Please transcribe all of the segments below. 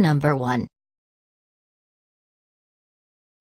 Number 1.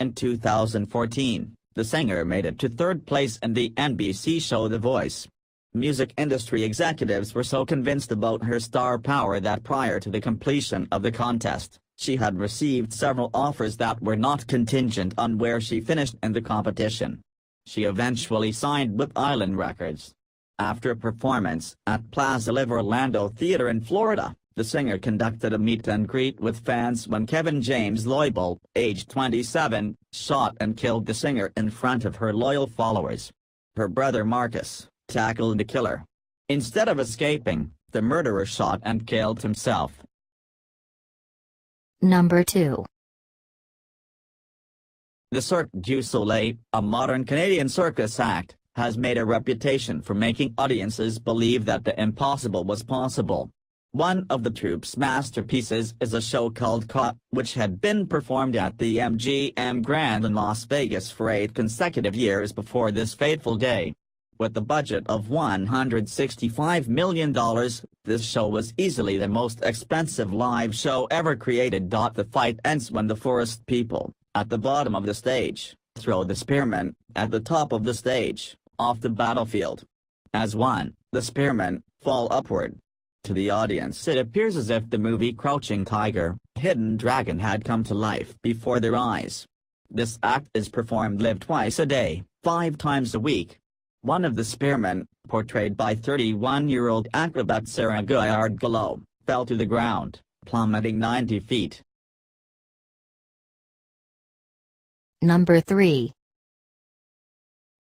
In 2014, the singer made it to third place in the NBC show The Voice. Music industry executives were so convinced about her star power that prior to the completion of the contest, she had received several offers that were not contingent on where she finished in the competition. She eventually signed with Island Records. After a performance at Plaza Live Orlando Theater in Florida, the singer conducted a meet and greet with fans when Kevin James Loibl, aged 27, shot and killed the singer in front of her loyal followers. Her brother Marcus tackled the killer. Instead of escaping, the murderer shot and killed himself. Number 2. The Cirque du Soleil, a modern Canadian circus act, has made a reputation for making audiences believe that the impossible was possible. One of the troupe's masterpieces is a show called Caught, which had been performed at the MGM Grand in Las Vegas for 8 consecutive years before this fateful day. With a budget of $165 million, this show was easily the most expensive live show ever created. The fight ends when the forest people, at the bottom of the stage, throw the spearmen, at the top of the stage, off the battlefield. As one, the spearmen fall upward. To the audience it appears as if the movie Crouching Tiger, Hidden Dragon had come to life before their eyes. This act is performed live twice a day, 5 times a week. One of the spearmen, portrayed by 31-year-old acrobat Sarah Guyard-Gallo, fell to the ground, plummeting 90 feet. Number 3.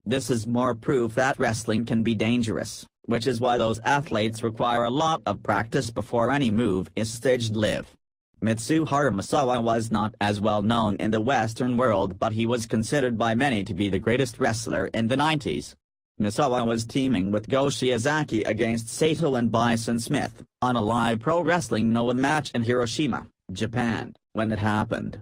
This is more proof that wrestling can be dangerous, which is why those athletes require a lot of practice before any move is staged live. Mitsuharu Misawa was not as well known in the Western world, but he was considered by many to be the greatest wrestler in the 90s. Misawa was teaming with Go Shiozaki against Sato and Bison Smith, on a live pro wrestling Noah match in Hiroshima, Japan, when it happened.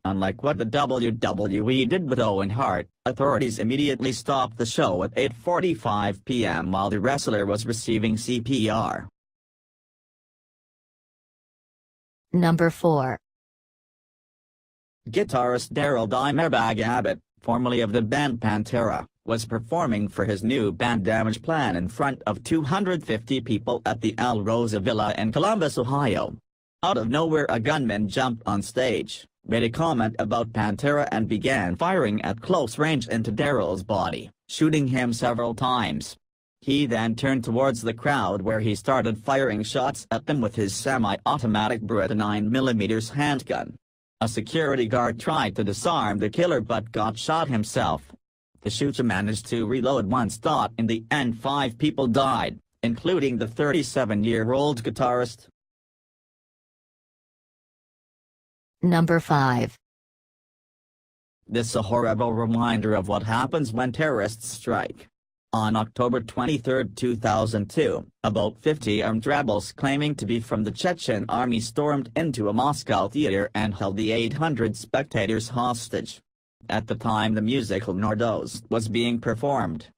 Unlike what the WWE did with Owen Hart, authorities immediately stopped the show at 8:45 p.m. while the wrestler was receiving CPR. Number 4. Guitarist Darrell Dimebag Abbott, formerly of the band Pantera, was performing for his new band Damage Plan in front of 250 people at the Al Rosa Villa in Columbus, Ohio. Out of nowhere a gunman jumped on stage, made a comment about Pantera and began firing at close range into Darrell's body, shooting him several times. He then turned towards the crowd where he started firing shots at them with his semi-automatic Beretta 9mm handgun. A security guard tried to disarm the killer but got shot himself. The shooter managed to reload once. In the end 5 people died, including the 37-year-old guitarist. Number 5. This is a horrible reminder of what happens when terrorists strike. On October 23, 2002, about 50 armed rebels claiming to be from the Chechen army stormed into a Moscow theater and held the 800 spectators hostage. At the time the musical Nordost was being performed.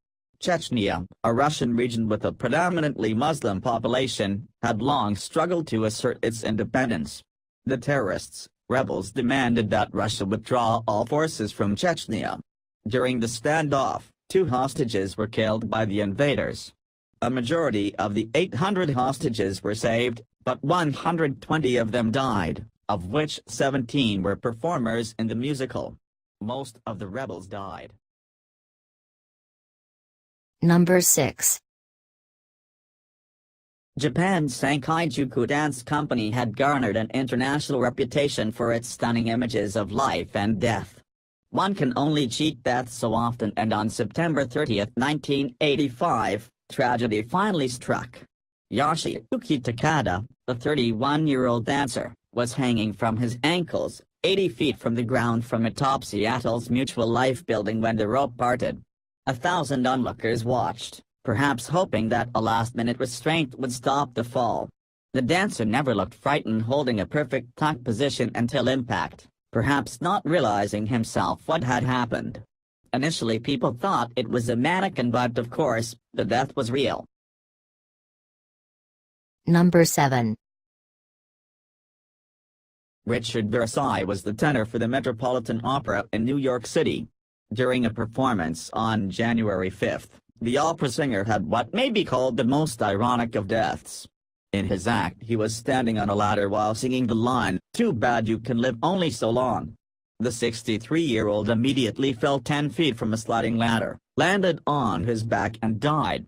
Chechnya, a Russian region with a predominantly Muslim population, had long struggled to assert its independence. The terrorists, rebels demanded that Russia withdraw all forces from Chechnya. During the standoff, 2 hostages were killed by the invaders. A majority of the 800 hostages were saved, but 120 of them died, of which 17 were performers in the musical. Most of the rebels died. Number 6. Japan's Sankaijuku dance company had garnered an international reputation for its stunning images of life and death. One can only cheat death so often, and on September 30, 1985, tragedy finally struck. Yoshiyuki Takada, the 31-year-old dancer, was hanging from his ankles, 80 feet from the ground from atop Seattle's Mutual Life building when the rope parted. 1,000 onlookers watched, perhaps hoping that a last-minute restraint would stop the fall. The dancer never looked frightened, holding a perfect tuck position until impact, perhaps not realizing himself what had happened. Initially people thought it was a mannequin, but of course, the death was real. Number 7. Richard Versailles was the tenor for the Metropolitan Opera in New York City. During a performance on January 5th, the opera singer had what may be called the most ironic of deaths. In his act, he was standing on a ladder while singing the line, "Too bad you can live only so long." The 63-year-old immediately fell 10 feet from a sliding ladder, landed on his back and died.